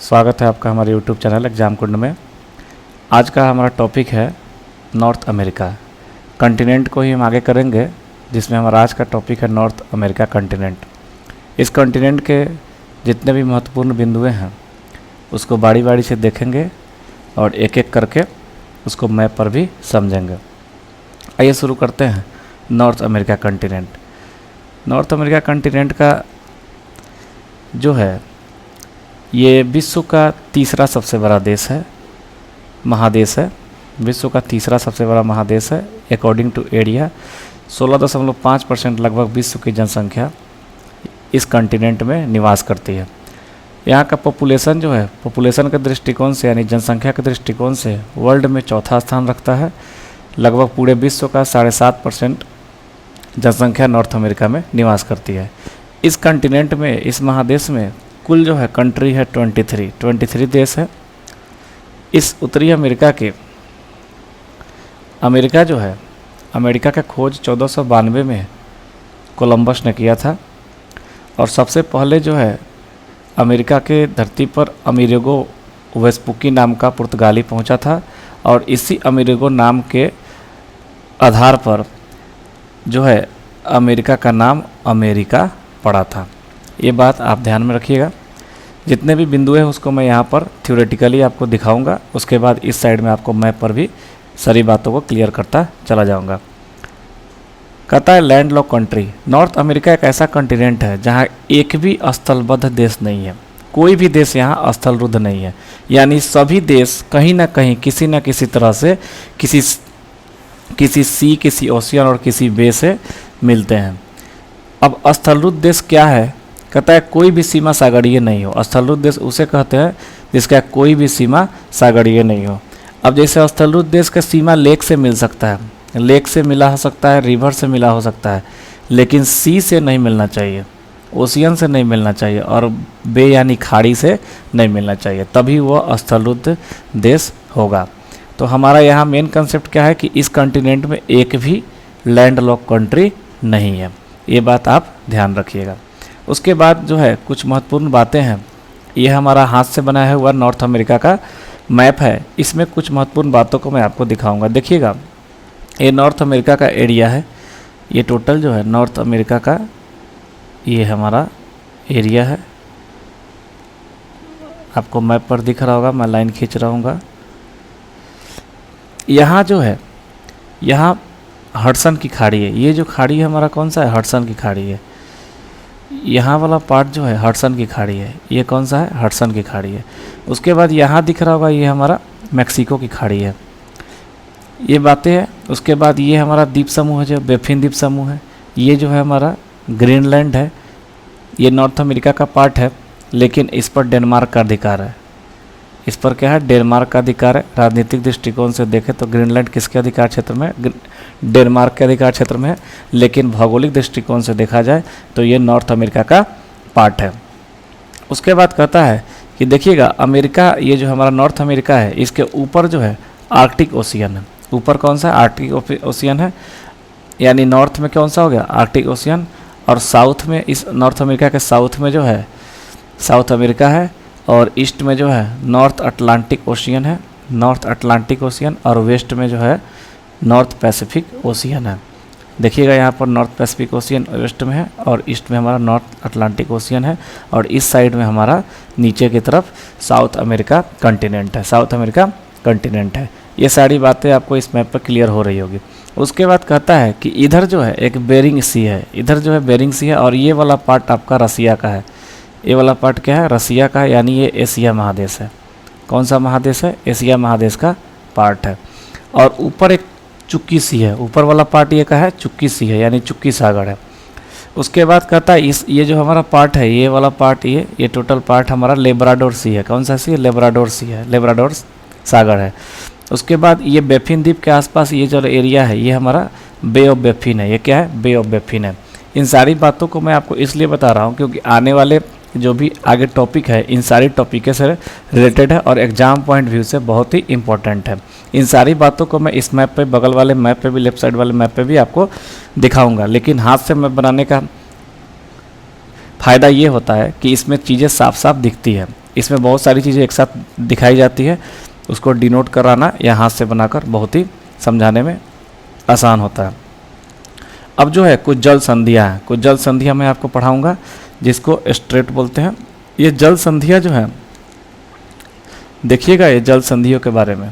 स्वागत है आपका हमारे YouTube चैनल एग्जाम कुंड में। आज का हमारा टॉपिक है नॉर्थ अमेरिका कंटिनेंट को ही हम आगे करेंगे, जिसमें हमारा आज का टॉपिक है नॉर्थ अमेरिका कंटिनेंट। इस कंटिनेंट के जितने भी महत्वपूर्ण बिंदुएं हैं उसको बारी बारी से देखेंगे और एक एक करके उसको मैप पर भी समझेंगे। आइए शुरू करते हैं north America continent. North America continent का जो है ये विश्व का तीसरा सबसे बड़ा देश है, महादेश है। विश्व का तीसरा सबसे बड़ा महादेश है। अकॉर्डिंग टू एरिया 16.5% लगभग विश्व की जनसंख्या इस कंटिनेंट में निवास करती है। यहाँ का पॉपुलेशन जो है, पॉपुलेशन के दृष्टिकोण से यानी जनसंख्या के दृष्टिकोण से वर्ल्ड में चौथा स्थान रखता है। लगभग पूरे विश्व का 7.5% जनसंख्या नॉर्थ अमेरिका में निवास करती है। इस कंटिनेंट में, इस महादेश में कुल जो है कंट्री है 23 देश है। इस उत्तरी अमेरिका के जो है, अमेरिका का खोज 1492 में कोलंबस ने किया था और सबसे पहले जो है अमेरिका के धरती पर अमेरिगो वेस्पुकी नाम का पुर्तगाली पहुंचा था और इसी अमेरिगो नाम के आधार पर जो है अमेरिका का नाम अमेरिका पड़ा था। ये बात आप ध्यान में रखिएगा। जितने भी बिंदु हैं उसको मैं यहाँ पर थ्योरेटिकली आपको दिखाऊंगा, उसके बाद इस साइड में आपको मैप पर भी सारी बातों को क्लियर करता चला जाऊंगा। कहता है लैंडलॉक कंट्री। नॉर्थ अमेरिका एक ऐसा कंटिनेंट है जहाँ एक भी स्थलबद्ध देश नहीं है। कोई भी देश यहाँ स्थलरुद्ध नहीं है, यानी सभी देश कहीं ना कहीं किसी न किसी तरह से किसी सी, किसी ओशियन और किसी बे से मिलते हैं। अब स्थलरुद्ध देश क्या है? कहता है कोई भी सीमा सागरीय नहीं हो। स्थलरुद्ध देश उसे कहते हैं जिसका कोई भी सीमा सागरीय नहीं हो। अब जैसे स्थलरुद्ध देश का सीमा लेक से मिल सकता है, लेक से मिला हो सकता है, रिवर से मिला हो सकता है, लेकिन सी से नहीं मिलना चाहिए, ओशियन से नहीं मिलना चाहिए और बे यानी खाड़ी से नहीं मिलना चाहिए, तभी वह स्थलरुद्ध देश होगा। तो हमारा यहाँ मेन कंसेप्ट क्या है कि इस कंटिनेंट में एक भी लैंडलॉक कंट्री नहीं है। ये बात आप ध्यान रखिएगा। उसके बाद जो है कुछ महत्वपूर्ण बातें हैं। ये हमारा हाथ से बनाया हुआ नॉर्थ अमेरिका का मैप है। इसमें कुछ महत्वपूर्ण बातों को मैं आपको दिखाऊंगा। देखिएगा, ये नॉर्थ अमेरिका का एरिया है। ये टोटल जो है नॉर्थ अमेरिका का ये हमारा एरिया है। आपको मैप पर दिख रहा होगा, मैं लाइन खींच रहा हूँ। यहाँ जो है, यहाँ हडसन की खाड़ी है। ये जो खाड़ी है हमारा कौन सा है? हडसन की खाड़ी है। यहाँ वाला पार्ट जो है हडसन की खाड़ी है। ये कौन सा है? हडसन की खाड़ी है। उसके बाद यहाँ दिख रहा होगा, ये हमारा मैक्सिको की खाड़ी है। ये बातें हैं। उसके बाद ये हमारा द्वीप समूह है जो बेफिन द्वीप समूह है। ये जो है हमारा ग्रीनलैंड है। ये नॉर्थ अमेरिका का पार्ट है, लेकिन इस पर डेनमार्क का अधिकार है। इस पर क्या है? डेनमार्क का अधिकार है। राजनीतिक दृष्टिकोण से देखें तो ग्रीनलैंड किसके अधिकार क्षेत्र में है? डेनमार्क के अधिकार क्षेत्र में है, लेकिन भौगोलिक दृष्टिकोण से देखा जाए तो ये नॉर्थ अमेरिका का पार्ट है। उसके बाद कहता है कि देखिएगा अमेरिका, ये जो हमारा नॉर्थ अमेरिका है, इसके ऊपर जो है आर्कटिक ओशियन है। ऊपर कौन सा है? आर्कटिक ओशियन है, यानी नॉर्थ में कौन सा हो गया? Arctic ocean. और साउथ में, इस नॉर्थ अमेरिका के साउथ में जो है साउथ अमेरिका है और ईस्ट में जो है नॉर्थ अटलांटिक ओशियन है, नॉर्थ अटलांटिक ओशियन। और वेस्ट में जो है नॉर्थ पैसिफिक ओशियन है। देखिएगा यहाँ पर नॉर्थ पैसिफिक ओशियन वेस्ट में है और ईस्ट में हमारा नॉर्थ अटलांटिक ओशियन है और इस साइड में हमारा नीचे की तरफ साउथ अमेरिका कंटिनेंट है। साउथ अमेरिका कंटिनेंट है। ये सारी बातें आपको इस मैप पर क्लियर हो रही होगी। उसके बाद कहता है कि इधर जो है एक बेरिंग सी है। इधर जो है बेरिंग सी है और ये वाला पार्ट आपका रसिया का है। ये वाला पार्ट क्या है? रसिया का, यानी ये एशिया महादेश है। कौन सा महादेश है? एशिया महादेश का पार्ट है। और ऊपर एक चुक्की सी है। ऊपर वाला पार्ट ये का है? चुक्की सी है, यानी चुक्की सागर है। उसके बाद कहता है ये जो हमारा पार्ट है, ये वाला पार्ट, ये टोटल पार्ट हमारा लेब्राडोर सी है। कौन सा सी है? लेब्राडोर सी है, लेब्राडोर सागर है। उसके बाद ये बेफिन द्वीप के आसपास ये जो एरिया है ये हमारा बे ऑफ बेफिन है। ये क्या है? बे ऑफ बेफिन है। इन सारी बातों को मैं आपको इसलिए बता रहा हूँ क्योंकि आने वाले जो भी आगे टॉपिक है इन सारी टॉपिक से रिलेटेड है और एग्जाम पॉइंट व्यू से बहुत ही इंपॉर्टेंट है। इन सारी बातों को मैं इस मैप पे, बगल वाले मैप पे भी, लेफ्ट साइड वाले मैप पे भी आपको दिखाऊंगा, लेकिन हाथ से मैप बनाने का फ़ायदा ये होता है कि इसमें चीज़ें साफ साफ दिखती है। इसमें बहुत सारी चीज़ें एक साथ दिखाई जाती है, उसको डिनोट कराना या हाथ से बनाकर बहुत ही समझाने में आसान होता है। अब जो है कुछ जल संधियाँ हैं, कुछ जल संधियाँ मैं आपको पढ़ाऊँगा जिसको स्ट्रेट बोलते हैं। ये जल संधियाँ जो है, देखिएगा ये जल संधियों के बारे में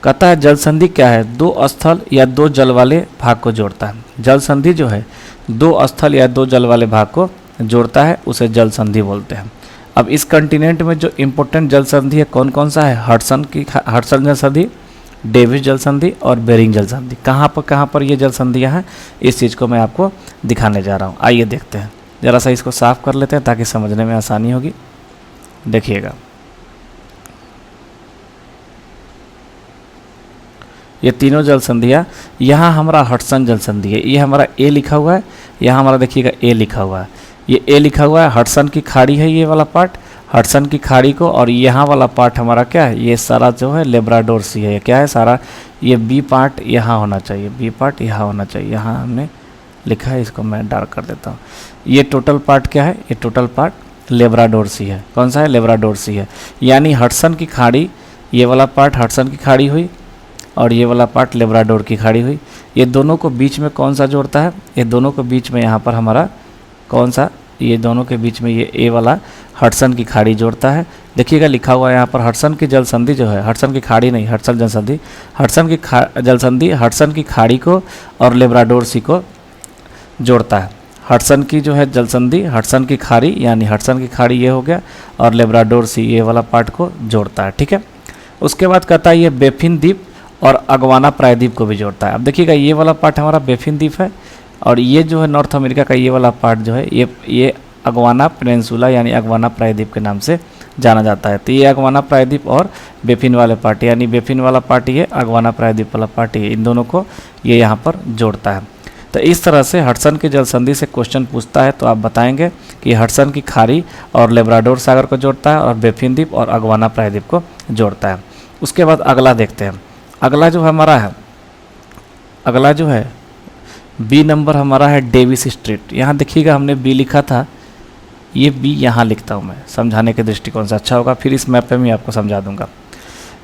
कहता है। जल संधि क्या है? दो स्थल या दो जल वाले भाग को जोड़ता है। जल संधि जो है दो स्थल या दो जल वाले भाग को जोड़ता है, उसे जल संधि बोलते हैं। अब इस कॉन्टिनेंट में जो इम्पोर्टेंट जल संधि है कौन कौन सा है? हडसन जल संधि, डेविस जल संधि और बेरिंग जल संधि। कहाँ पर ये जल संधियाँ हैं, इस चीज़ को मैं आपको दिखाने जा रहा हूँ। आइए देखते हैं, ज़रा सा इसको साफ कर लेते हैं ताकि समझने में आसानी होगी। देखिएगा ये तीनों जल संधियाँ, यहाँ हमारा हडसन जल संधि है, ये हमारा ए लिखा हुआ है, यहाँ हमारा देखिएगा ए लिखा हुआ है, ये ए लिखा हुआ है। हडसन की खाड़ी है ये वाला पार्ट, हडसन की खाड़ी को, और यहाँ वाला पार्ट हमारा क्या है? ये सारा जो है लेब्राडोर सी है। ये क्या है? सारा ये बी पार्ट यहाँ होना चाहिए, बी पार्ट यहाँ होना चाहिए, यहाँ हमने लिखा है, इसको मैं डार्क कर देता हूँ। ये टोटल पार्ट क्या है? ये टोटल पार्ट लेब्राडोर सी है। कौन सा है? लेब्राडोर सी है। यानी हडसन की खाड़ी, ये वाला पार्ट हडसन की खाड़ी हुई और ये वाला पार्ट लेब्राडोर की खाड़ी हुई। ये दोनों को बीच में कौन सा जोड़ता है? ये दोनों को बीच में यहाँ पर हमारा कौन सा? ये दोनों के बीच में ये ए वाला हडसन की खाड़ी जोड़ता है। देखिएगा लिखा हुआ है यहाँ पर हडसन की जल संधि जो है, हडसन की खाड़ी नहीं, हडसन जल संधि, हडसन की जल संधि हडसन की खाड़ी को और लेब्राडोर सी को जोड़ता है। हडसन की जो है जल संधि हडसन की खाड़ी, यानी हडसन की खाड़ी ये हो गया, और लेब्राडोर सी ये वाला पार्ट को जोड़ता है। ठीक है, उसके बाद कहता है ये बेफिन द्वीप और अगवाना प्रायद्वीप को भी जोड़ता है। अब देखिएगा ये वाला पार्ट हमारा बेफिन द्वीप है, और ये जो है नॉर्थ अमेरिका का ये वाला पार्ट जो है ये अगवाना पेनिनसुला यानी अगवाना प्रायद्वीप के नाम से जाना जाता है। तो ये अगवाना प्रायद्वीप और बेफिन वाले पार्ट, यानी बेफिन वाला पार्ट ये अगवाना प्रायद्वीप वाला पार्ट ये, इन दोनों को ये यहाँ पर जोड़ता है। तो इस तरह से हडसन की जल संधि से क्वेश्चन पूछता है तो आप बताएंगे कि हडसन की खाड़ी और लेब्राडोर सागर को जोड़ता है, और बेफिन द्वीप और अगवाना प्रायद्वीप को जोड़ता है। उसके बाद अगला देखते हैं। अगला जो हमारा है, अगला जो है बी नंबर हमारा है डेविस स्ट्रीट। यहाँ देखिएगा हमने बी लिखा था, ये बी यहाँ लिखता हूँ मैं, समझाने के दृष्टिकोण से अच्छा होगा, फिर इस मैप पे मैं आपको समझा दूंगा।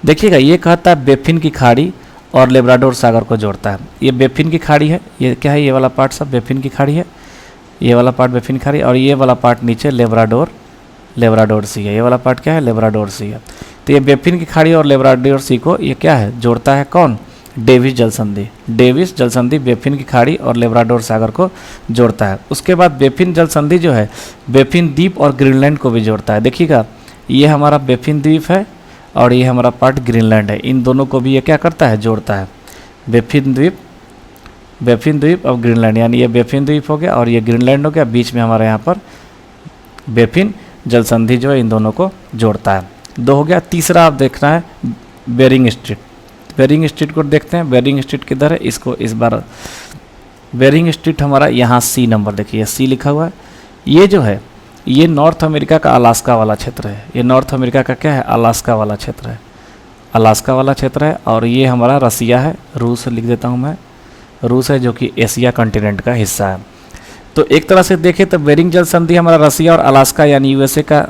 देखिएगा ये कहता है बेफिन की खाड़ी और लेब्राडोर सागर को जोड़ता है। ये बेफिन की खाड़ी है, ये क्या है? ये वाला पार्ट सब बेफिन की खाड़ी है, ये वाला पार्ट बेफिन की खाड़ी, और ये वाला पार्ट नीचे लेब्राडोर सी है। ये वाला पार्ट क्या है? लेब्राडोर सी है। तो ये बेफिन की खाड़ी और लेब्राडोर सी को ये क्या है? जोड़ता है कौन? डेविस जल संधि। डेविस जल संधि बेफिन की खाड़ी और लेब्राडोर सागर को जोड़ता है। उसके बाद बेफिन जल संधि जो है बेफिन द्वीप और ग्रीनलैंड को भी जोड़ता है। देखिएगा ये हमारा बेफिन द्वीप है और ये हमारा पार्ट ग्रीनलैंड है, इन दोनों को भी ये क्या करता है? जोड़ता है। बेफिन द्वीप और ग्रीनलैंड, यानी ये बेफिन द्वीप हो गया और ये ग्रीनलैंड हो गया, बीच में हमारे यहाँ पर बेफिन जल संधि जो है इन दोनों को जोड़ता है। दो हो गया। तीसरा आप देखना है बेरिंग स्ट्रीट। बेरिंग स्ट्रीट को देखते हैं। बेरिंग स्ट्रीट किधर है? इसको इस बार बेरिंग स्ट्रीट हमारा यहाँ सी नंबर, देखिए सी लिखा हुआ है। ये जो है ये नॉर्थ अमेरिका का अलास्का वाला क्षेत्र है। ये नॉर्थ अमेरिका का क्या है? अलास्का वाला क्षेत्र है, अलास्का वाला क्षेत्र है। और ये हमारा रसिया है, रूस लिख देता हूँ मैं, रूस है जो कि एशिया कॉन्टिनेंट का हिस्सा है। तो एक तरह से देखें तो बेरिंग जल संधि हमारा रसिया और अलास्का यानी यूएसए का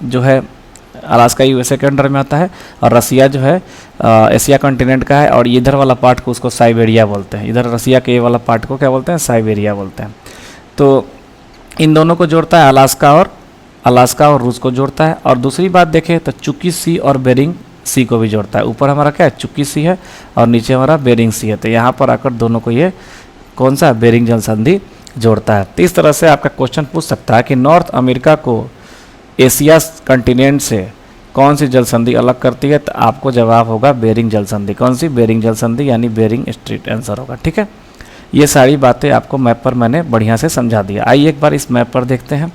जो है, अलास्का यूएसए के अंडर में आता है, और रसिया जो है एशिया कॉन्टिनेंट का है, और इधर वाला पार्ट को उसको साइबेरिया बोलते हैं। इधर रसिया के ये वाला पार्ट को क्या बोलते हैं? साइबेरिया बोलते हैं। तो इन दोनों को जोड़ता है, अलास्का और रूस को जोड़ता है। और दूसरी बात देखें तो चुकी सी और बेरिंग सी को भी जोड़ता है। ऊपर हमारा क्या है? चुकी सी है और नीचे हमारा बेरिंग सी है। तो यहाँ पर आकर दोनों को ये कौन सा? बेरिंग जल संधि जोड़ता है। तो इस तरह से आपका क्वेश्चन पूछ सकता है कि नॉर्थ अमेरिका को एशिया कॉन्टिनेंट से कौन सी जल संधि अलग करती है? तो आपको जवाब होगा बेरिंग जल संधि। कौन सी? बेरिंग जल संधि, यानी बेरिंग स्ट्रीट आंसर होगा। ठीक है, ये सारी बातें आपको मैप पर मैंने बढ़िया से समझा दिया। आइए एक बार इस मैप पर देखते हैं।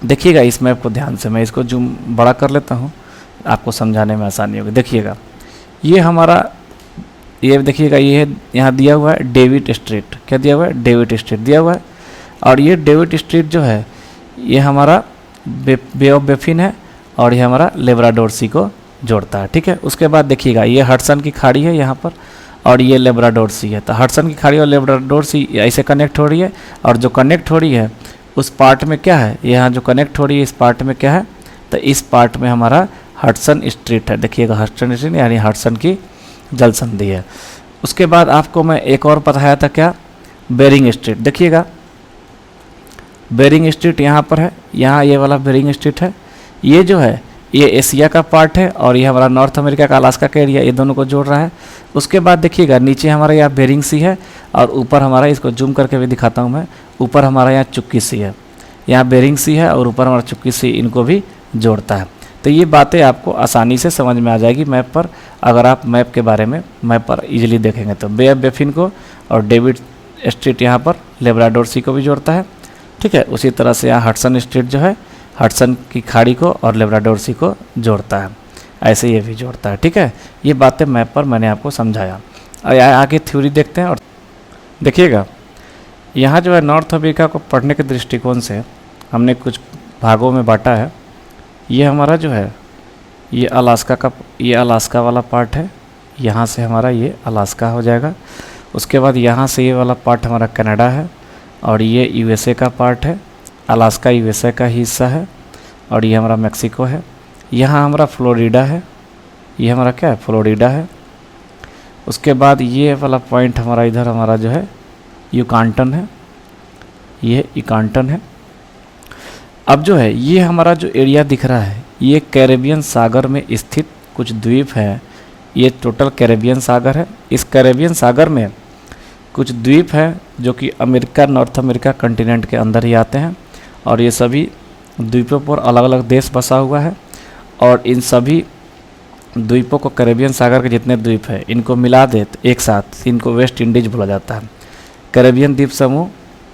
देखिएगा इस मैप को ध्यान से, मैं इसको जूम बड़ा कर लेता हूँ, आपको समझाने में आसानी होगी। देखिएगा ये हमारा, ये देखिएगा ये यहाँ दिया हुआ है डेविड स्ट्रीट। क्या दिया हुआ है? डेविड स्ट्रीट दिया हुआ है। और ये डेविड स्ट्रीट जो है ये हमारा बे ऑफ बेफिन है, और ये हमारा लेब्राडोर सी को जोड़ता है। ठीक है, उसके बाद देखिएगा ये हडसन की खाड़ी है यहाँ पर, और ये लेब्राडोर सी है। तो हडसन की खाड़ी और लेब्राडोर सी ऐसे कनेक्ट हो रही है, और जो कनेक्ट हो रही है उस पार्ट में क्या है? यहाँ जो कनेक्ट हो रही है इस पार्ट में क्या है? तो इस पार्ट में हमारा हडसन स्ट्रेट है। देखिएगा हडसन स्ट्रेट यानी हडसन की जल संधि है। उसके बाद आपको मैं एक और बताया था क्या, बेरिंग स्ट्रेट। देखिएगा बेरिंग स्ट्रेट यहाँ पर है, यहाँ ये वाला बेरिंग स्ट्रेट है। ये जो है ये एशिया का पार्ट है और ये हमारा नॉर्थ अमेरिका का अलास्का का एरिया, ये दोनों को जोड़ रहा है। उसके बाद देखिएगा नीचे हमारा यहाँ बेरिंग सी है और ऊपर हमारा, इसको जूम करके भी दिखाता हूँ मैं, ऊपर हमारा यहाँ चुक्की सी है। यहाँ बेरिंग सी है और ऊपर हमारा चुक्की सी, इनको भी जोड़ता है। तो ये बातें आपको आसानी से समझ में आ जाएगी मैप पर, अगर आप मैप के बारे में मैप पर इजीली देखेंगे तो। बे ऑफ बेफिन को और डेविड स्ट्रेट यहाँ पर लेब्राडोर सी को भी जोड़ता है, ठीक है। उसी तरह से यहाँ हडसन स्ट्रेट जो है हडसन की खाड़ी को और लेब्राडोर सी को जोड़ता है, ऐसे ये भी जोड़ता है, ठीक है। ये बातें मैप पर मैंने आपको समझाया। आगे थ्योरी देखते हैं। और देखिएगा यहाँ जो है नॉर्थ अमेरिका को पढ़ने के दृष्टिकोण से हमने कुछ भागों में बांटा है। ये हमारा जो है ये अलास्का वाला पार्ट है, यहाँ से हमारा ये अलास्का हो जाएगा। उसके बाद यहाँ से ये वाला पार्ट हमारा कनाडा है और ये यूएसए का पार्ट है। अलास्का यूएसए का ही हिस्सा है और ये हमारा मेक्सिको है। यहाँ हमारा फ्लोरिडा है, ये हमारा क्या है, फ्लोरिडा है। उसके बाद ये वाला पॉइंट हमारा इधर हमारा जो है यूकांटन है, ये यूकांटन है। अब जो है ये हमारा जो एरिया दिख रहा है ये कैरेबियन सागर में स्थित कुछ द्वीप है। ये टोटल कैरेबियन सागर है। इस कैरेबियन सागर में कुछ द्वीप हैं जो कि अमेरिका, नॉर्थ अमेरिका कंटिनेंट के अंदर ही आते हैं और ये सभी द्वीपों पर अलग अलग देश बसा हुआ है। और इन सभी द्वीपों को, कैरेबियन सागर के जितने द्वीप हैं इनको मिला दे एक साथ, इनको वेस्ट इंडीज बोला जाता है। कैरेबियन द्वीप समूह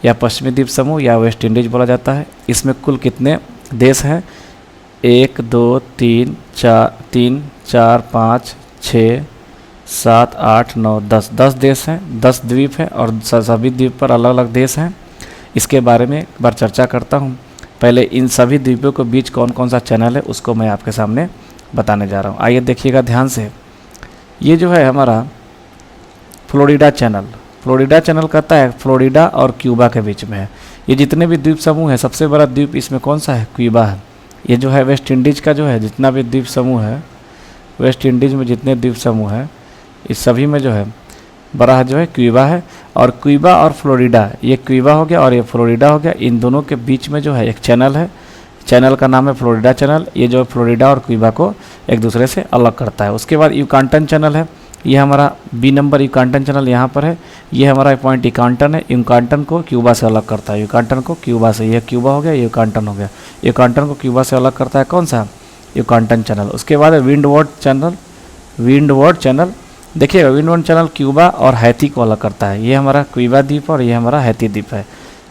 या पश्चिमी द्वीप समूह या वेस्ट इंडीज बोला जाता है। इसमें कुल कितने देश हैं, 1 2 3 4 5 6 7 8 9 10 देश हैं, 10 द्वीप हैं और सभी द्वीप पर अलग अलग देश हैं। इसके बारे में एक बार चर्चा करता हूँ। पहले इन सभी द्वीपों के बीच कौन कौन सा चैनल है उसको मैं आपके सामने बताने जा रहा हूँ। आइए देखिएगा ध्यान से। ये जो है हमारा फ्लोरिडा चैनल कहता है फ्लोरिडा और क्यूबा के बीच में है। ये जितने भी द्वीप समूह है, सबसे बड़ा द्वीप इसमें कौन सा है, क्यूबा है। ये जो है वेस्ट इंडीज़ का जो है जितना भी द्वीप समूह है, वेस्ट इंडीज़ में जितने द्वीप समूह है इस सभी में जो है बड़ा जो है क्यूबा है। और क्यूबा और फ्लोरिडा, ये क्यूबा हो गया और ये फ्लोरिडा हो गया, इन दोनों के बीच में जो है एक चैनल है। चैनल का नाम है फ्लोरिडा चैनल। ये जो फ्लोरिडा और क्यूबा को एक दूसरे से अलग करता है। उसके बाद यूकांटन चैनल है, ये हमारा बी नंबर यूकांटन चैनल यहाँ पर है। ये हमारा पॉइंट यूकांटन है। यूकांटन को क्यूबा से अलग करता है, यूकांटन को क्यूबा से, यह क्यूबा हो गया, यूकांटन हो गया। यूकांटन को क्यूबा से अलग करता है कौन सा, यूकांटन चैनल। उसके बाद विंडवर्ड चैनल देखिएगा, विंडवर्ड चैनल क्यूबा और हैती को अलग करता है। ये हमारा क्यूबा द्वीप और ये हमारा हैती द्वीप है।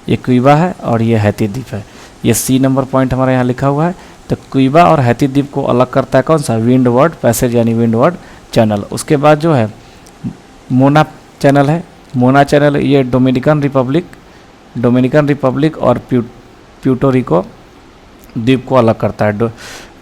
ये क्यूबा है और ये हैती द्वीप है। ये सी नंबर पॉइंट हमारे यहाँ लिखा हुआ है। तो क्यूबा और हैती द्वीप को अलग करता है कौन सा, विंडवर्ड पैसेज यानी विंडवर्ड चैनल। उसके बाद जो है मोना चैनल है। मोना चैनल ये डोमिनिकन रिपब्लिक और प्यूर्टो रिको द्वीप को अलग करता है।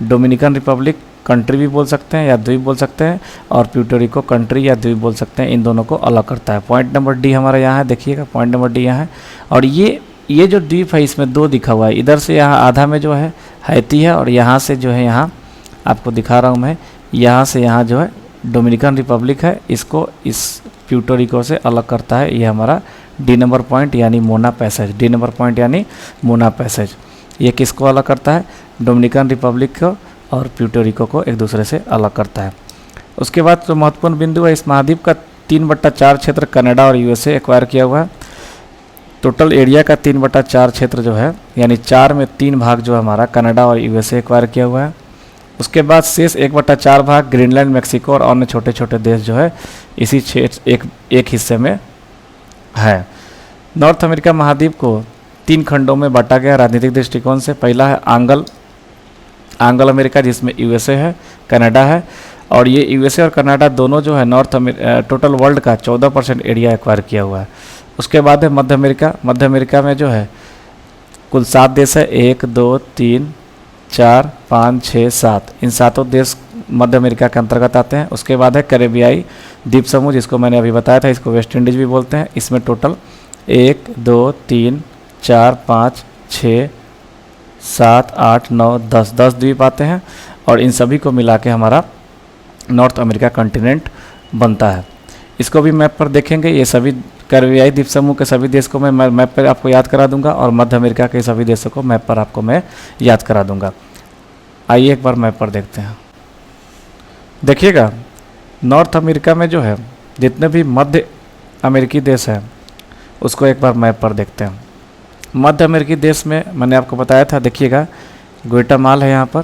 डोमिनिकन रिपब्लिक कंट्री भी बोल सकते हैं या द्वीप बोल सकते हैं, और प्यूर्टो रिको कंट्री या द्वीप बोल सकते हैं। इन दोनों को अलग करता है। पॉइंट नंबर डी हमारे यहाँ है, देखिएगा पॉइंट नंबर डी यहाँ है। और ये जो द्वीप है इसमें 2 दिखा हुआ है। इधर से यहाँ आधा में जो है हैती है और यहाँ से जो है यहाँ आपको दिखा रहा हूँ मैं, यहाँ से यहाँ जो है डोमिनिकन रिपब्लिक है। इसको इस प्यूर्टो रिको से अलग करता है। ये हमारा डी नंबर पॉइंट यानी Mona passage, D number point यानी मोना पैसेज। ये किसको अलग करता है, डोमिनिकन रिपब्लिक को और प्यूर्टो रिको को एक दूसरे से अलग करता है। उसके बाद जो महत्वपूर्ण बिंदु है, इस महाद्वीप का 3/4 क्षेत्र कनाडा और यूएसए एक्वायर किया हुआ है। टोटल एरिया का 3/4 क्षेत्र जो है यानी 4 में 3 भाग जो है हमारा कनाडा और यूएसए एक्वायर किया हुआ है। उसके बाद शेष 1/4 भाग ग्रीनलैंड, मैक्सिको और अन्य छोटे छोटे देश जो है इसी क्षेत्र एक हिस्से में है। नॉर्थ अमेरिका महाद्वीप को 3 खंडों में बांटा गया राजनीतिक दृष्टिकोण से। पहला है आंग्ल अमेरिका, जिसमें यूएसए है, कनाडा है। और ये यूएसए और कनाडा दोनों जो है टोटल वर्ल्ड का 14% एरिया एक्वायर किया हुआ है। उसके बाद है मध्य अमेरिका में जो है कुल 7 देश है, 1 2 3 4 5 6 7, इन 7 देश मध्य अमेरिका के अंतर्गत आते हैं। उसके बाद है कैरेबियाई द्वीप समूह, जिसको मैंने अभी बताया था, इसको वेस्ट इंडीज भी बोलते हैं। इसमें टोटल 1 2 3 4 5 6 7, 8, 9, 10 द्वीप आते हैं और इन सभी को मिला के हमारा नॉर्थ अमेरिका कॉन्टिनेंट बनता है। इसको भी मैप पर देखेंगे। ये सभी कैरिबियाई द्वीप समूह के सभी देश को मैं मैप पर आपको याद करा दूंगा और मध्य अमेरिका के सभी देशों को मैप पर आपको मैं याद करा दूंगा। आइए एक बार मैप पर देखते हैं। देखिएगा, नॉर्थ अमेरिका में जो है जितने भी मध्य अमेरिकी देश हैं उसको एक बार मैप पर देखते हैं। मध्य अमेरिकी देश में मैंने आपको बताया था, देखिएगा ग्वाटेमाला है यहाँ पर,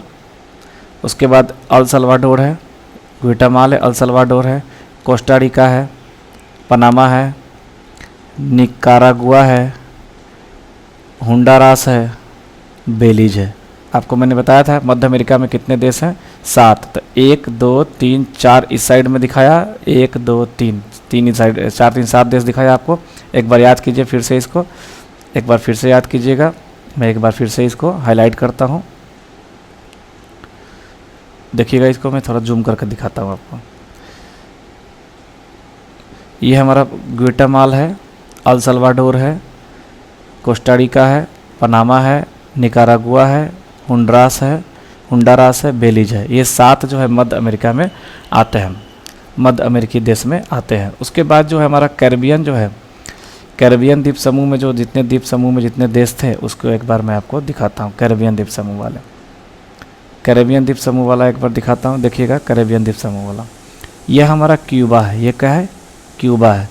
उसके बाद अल सल्वाडोर है, ग्वाटेमाला है, अल सल्वाडोर है, कोस्टा रिका है, पनामा है, निकारागुआ है, होंडुरास है, बेलीज है। आपको मैंने बताया था मध्य अमेरिका में कितने देश हैं, 7। तो 1, 2, 3, 4 इस साइड में दिखाया, 1, 2, 3, 3 इस साइड, 4, 3, 7 देश दिखाया आपको। एक बार याद कीजिए फिर से इसको, एक बार फिर से याद कीजिएगा। मैं एक बार फिर से इसको हाईलाइट करता हूँ। देखिएगा, इसको मैं थोड़ा जूम करके दिखाता हूँ आपको। ये हमारा ग्वाटेमाला है, अल सल्वाडोर है, कोस्टा रिका है, पनामा है, निकारागुआ है, होंडुरास है, बेलीज है। ये 7 जो है मध्य अमेरिका में आते हैं, मध्य अमेरिकी देश में आते हैं। उसके बाद जो है हमारा कैरिबियन जो है, कैरिबियन द्वीप समूह में जो जितने द्वीप समूह में जितने देश थे उसको एक बार मैं आपको दिखाता हूँ। कैरिबियन द्वीप समूह वाले, कैरिबियन द्वीप समूह वाला एक बार दिखाता हूँ। देखिएगा, कैरिबियन द्वीप समूह वाला यह हमारा क्यूबा है। ये क्या है, क्यूबा है।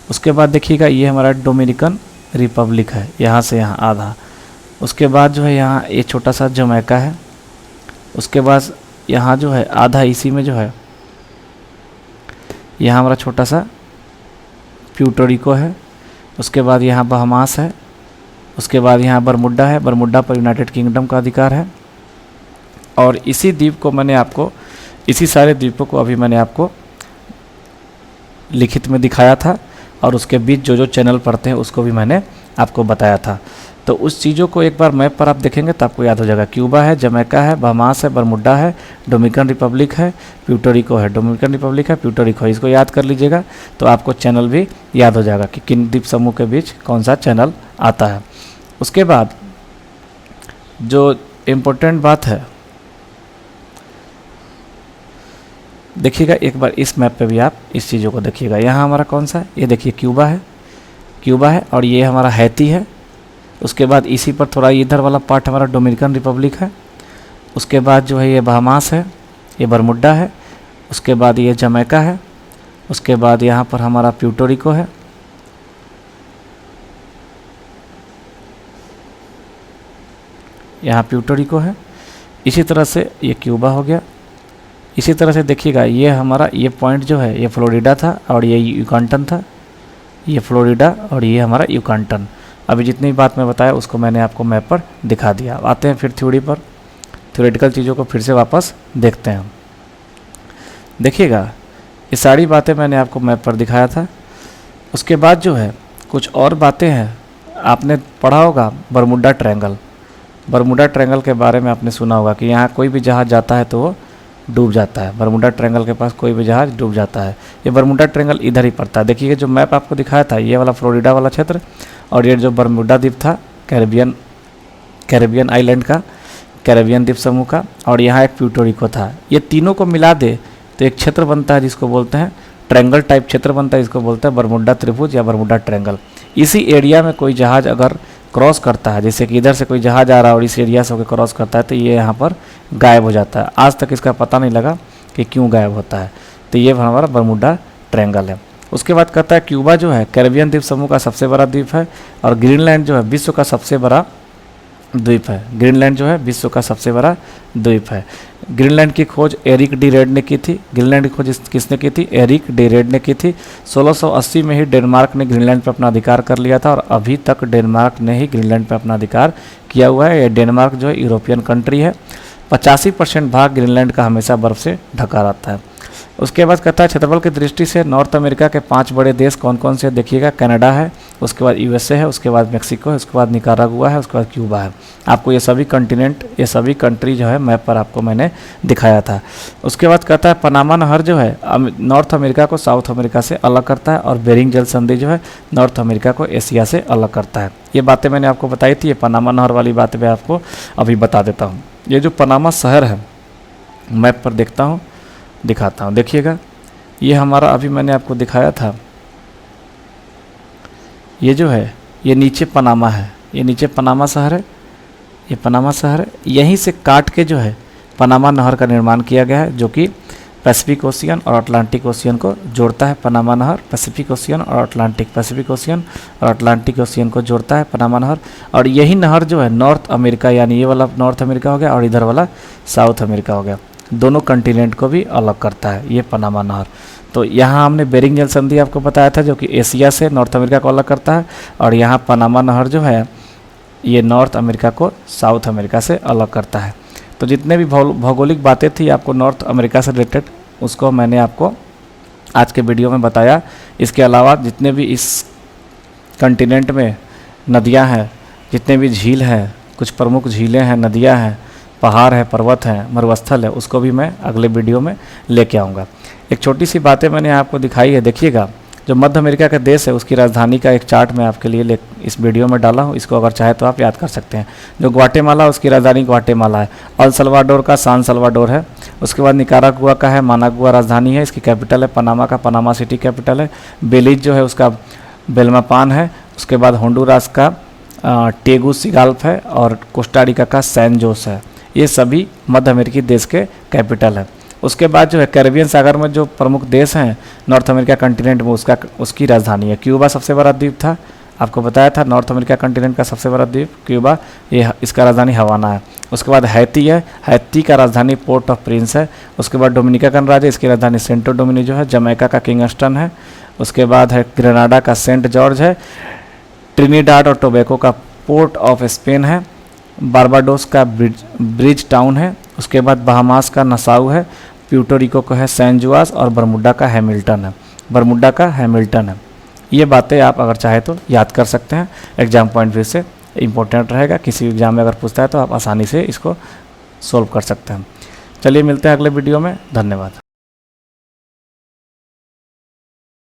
उसके बाद देखिएगा, ये हमारा डोमिनिकन रिपब्लिक है, यहाँ से यहाँ आधा। उसके बाद जो है यहाँ ये छोटा सा जमैका है। उसके बाद यहाँ जो है आधा इसी में जो है यहाँ हमारा छोटा सा प्यूर्टो है। उसके बाद यहाँ बहामास है। उसके बाद यहाँ बरमुडा है, बरमुडा पर यूनाइटेड किंगडम का अधिकार है। और इसी द्वीप को मैंने आपको, इसी सारे द्वीपों को अभी मैंने आपको लिखित में दिखाया था और उसके बीच जो जो चैनल पड़ते हैं उसको भी मैंने आपको बताया था। तो उस चीज़ों को एक बार मैप पर आप देखेंगे तो आपको याद हो जाएगा। क्यूबा है, जमैका है, बहामास है, बरमुडा है, डोमिनिकन रिपब्लिक है, प्यूर्टो रिको है। डोमिनिकन रिपब्लिक है, प्यूर्टो रिको है। इसको याद कर लीजिएगा तो आपको चैनल भी याद हो जाएगा कि किन द्वीप समूह के बीच कौन सा चैनल आता है। उसके बाद जो इम्पोर्टेंट बात है, देखिएगा एक बार इस मैप पे भी आप इस चीज़ों को देखिएगा। यहाँ हमारा कौन सा है, ये देखिए क्यूबा है, क्यूबा है और ये हमारा हैती है। उसके बाद इसी पर थोड़ा इधर वाला पार्ट हमारा डोमिनिकन रिपब्लिक है। उसके बाद जो है ये बहामास है, ये बरमुडा है। उसके बाद ये जमैका है। उसके बाद यहाँ पर हमारा प्यूर्टो रिको है। यहाँ प्यूर्टो रिको है। इसी तरह से ये क्यूबा हो गया। इसी तरह से देखिएगा, ये हमारा ये पॉइंट जो है ये फ्लोरिडा था और ये यूकांटन था। ये फ्लोरिडा और ये हमारा यूकांटन। अभी जितनी बात मैं बताया उसको मैंने आपको मैप पर दिखा दिया। आते हैं फिर थ्योरी पर, थ्योरेटिकल चीज़ों को फिर से वापस देखते हैं। देखिएगा, ये सारी बातें मैंने आपको मैप पर दिखाया था। उसके बाद जो है कुछ और बातें हैं। आपने पढ़ा होगा बरमुडा ट्रायंगल। बरमुडा ट्रायंगल के बारे में आपने सुना होगा कि यहाँ कोई भी जहाज़ जाता है तो वो डूब जाता है। बरमुडा ट्रायंगल के पास कोई भी जहाज़ डूब जाता है। ये बरमुडा ट्रायंगल इधर ही पड़ता है। देखिए जो मैप आपको दिखाया था, ये वाला फ्लोरिडा वाला क्षेत्र और ये जो बरमुडा द्वीप था कैरिबियन आइलैंड का, कैरिबियन द्वीप समूह का, और यहाँ एक प्यूर्टो रिको था। ये तीनों को मिला दे तो एक क्षेत्र बनता है जिसको बोलते हैं ट्रायंगल टाइप क्षेत्र बनता है, इसको बोलते हैं बरमुडा त्रिभुज या बरमुडा ट्रायंगल। इसी एरिया में कोई जहाज़ अगर क्रॉस करता है, जैसे कि इधर से कोई जहाज़ आ रहा है और इस एरिया से होकर क्रॉस करता है तो ये यहाँ पर गायब हो जाता है। आज तक इसका पता नहीं लगा कि क्यों गायब होता है। तो ये हमारा बरमुडा ट्रायंगल है। उसके बाद कहता है क्यूबा जो है कैरिबियन द्वीप समूह का सबसे बड़ा द्वीप है और ग्रीनलैंड जो है विश्व का सबसे बड़ा द्वीप है। ग्रीनलैंड जो है विश्व का सबसे बड़ा द्वीप है। ग्रीनलैंड की खोज एरिक डी रेड ने की थी। ग्रीनलैंड की खोज किसने की थी? एरिक डी रेड ने की थी। 1680 में ही डेनमार्क ने ग्रीनलैंड पर अपना अधिकार कर लिया था और अभी तक डेनमार्क ने ही ग्रीनलैंड पर अपना अधिकार किया हुआ है। ये डेनमार्क जो है यूरोपियन कंट्री है। 85% भाग ग्रीनलैंड का हमेशा बर्फ से ढका रहता है। उसके बाद कहता है क्षेत्रफल की दृष्टि से नॉर्थ अमेरिका के 5 बड़े देश कौन कौन से? देखिएगा, कनाडा है, उसके बाद यूएसए है, उसके बाद मेक्सिको है, उसके बाद निकारागुआ है, उसके बाद क्यूबा है। आपको ये सभी कंटिनेंट, ये सभी कंट्री जो है मैप पर आपको मैंने दिखाया था। उसके बाद कहता है पनामा नहर जो है नॉर्थ अमेरिका को साउथ अमेरिका से अलग करता है, और बेरिंग जल संधि जो है नॉर्थ अमेरिका को एशिया से अलग करता है। ये बातें मैंने आपको बताई थी, ये पनामा नहर वाली बात मैं आपको अभी बता देता हूँ। ये जो पनामा शहर है मैप पर देखता हूँ, दिखाता हूँ, देखिएगा ये हमारा अभी मैंने आपको दिखाया था, ये जो है ये नीचे पनामा है, ये नीचे पनामा शहर है, ये पनामा शहर है। यहीं से काट के जो है पनामा नहर का निर्माण किया गया है, जो कि पैसिफिक ओशियन और अटलांटिक ओशियन को जोड़ता है। पनामा नहर पैसिफिक ओशियन और अटलांटिक, पैसिफिक ओशियन और अटलांटिक ओशियन को जोड़ता है पनामा नहर। और यही नहर जो है नॉर्थ अमेरिका, यानी ये वाला नॉर्थ अमेरिका हो गया और इधर वाला साउथ अमेरिका हो गया, दोनों कंटिनेंट को भी अलग करता है ये पनामा नहर। तो यहाँ हमने बेरिंग जल संधि आपको बताया था, जो कि एशिया से नॉर्थ अमेरिका को अलग करता है, और यहाँ पनामा नहर जो है ये नॉर्थ अमेरिका को साउथ अमेरिका से अलग करता है। तो जितने भी भौगोलिक बातें थी आपको नॉर्थ अमेरिका से रिलेटेड, उसको मैंने आपको आज के वीडियो में बताया। इसके अलावा जितने भी इस कंटिनेंट में नदियाँ हैं, जितने भी झील हैं, कुछ प्रमुख झीलें हैं, नदियाँ हैं, पहाड़ है, पर्वत हैं, मरुस्थल है, उसको भी मैं अगले वीडियो में लेके आऊँगा। एक छोटी सी बातें मैंने आपको दिखाई है, देखिएगा जो मध्य अमेरिका का देश है उसकी राजधानी का एक चार्ट मैं आपके लिए इस वीडियो में डाला हूँ, इसको अगर चाहे तो आप याद कर सकते हैं। जो ग्वाटेमाला, उसकी राजधानी ग्वाटेमाला है। अल सल्वाडोर का सान सल्वाडोर है। उसके बाद निकारागुआ का है मानागुआ राजधानी है, इसकी कैपिटल है पनामा का पनामा सिटी कैपिटल है। बेलीज जो है उसका बेल्मापान है। उसके बाद होंडुरास का टेगुसिगाल्फ है, और कोस्टारिका का सैन जोस है। ये सभी मध्य अमेरिकी देश के कैपिटल है। उसके बाद जो है कैरिबियन सागर में जो प्रमुख देश हैं नॉर्थ अमेरिका कंटिनेंट में, उसकी राजधानी है। क्यूबा सबसे बड़ा द्वीप था, आपको बताया था नॉर्थ अमेरिका कंटिनेंट का सबसे बड़ा द्वीप क्यूबा, ये इसका राजधानी हवाना है। उसके बाद हैती है, हैती का राजधानी पोर्ट ऑफ प्रिंस है। उसके बाद डोमिनिका गणराज्य, इसकी राजधानी सेंटो डोमिनिजो है। जमैका का किंगस्टन है। उसके बाद है ग्रेनाडा का सेंट जॉर्ज है। ट्रिनिडाड और टोबैको का पोर्ट ऑफ स्पेन है। बारबाडोस का ब्रिज टाउन है। उसके बाद बहामास का नसाउ है। प्यूर्टो रिको का है सैन जुआस, और बरमुडा का हैमिल्टन है। बरमुडा का हैमिल्टन है। ये बातें आप अगर चाहे तो याद कर सकते हैं, एग्जाम पॉइंट व्यू से इम्पोर्टेंट रहेगा। किसी एग्जाम में अगर पूछता है तो आप आसानी से इसको सोल्व कर सकते हैं। चलिए मिलते हैं अगले वीडियो में, धन्यवाद।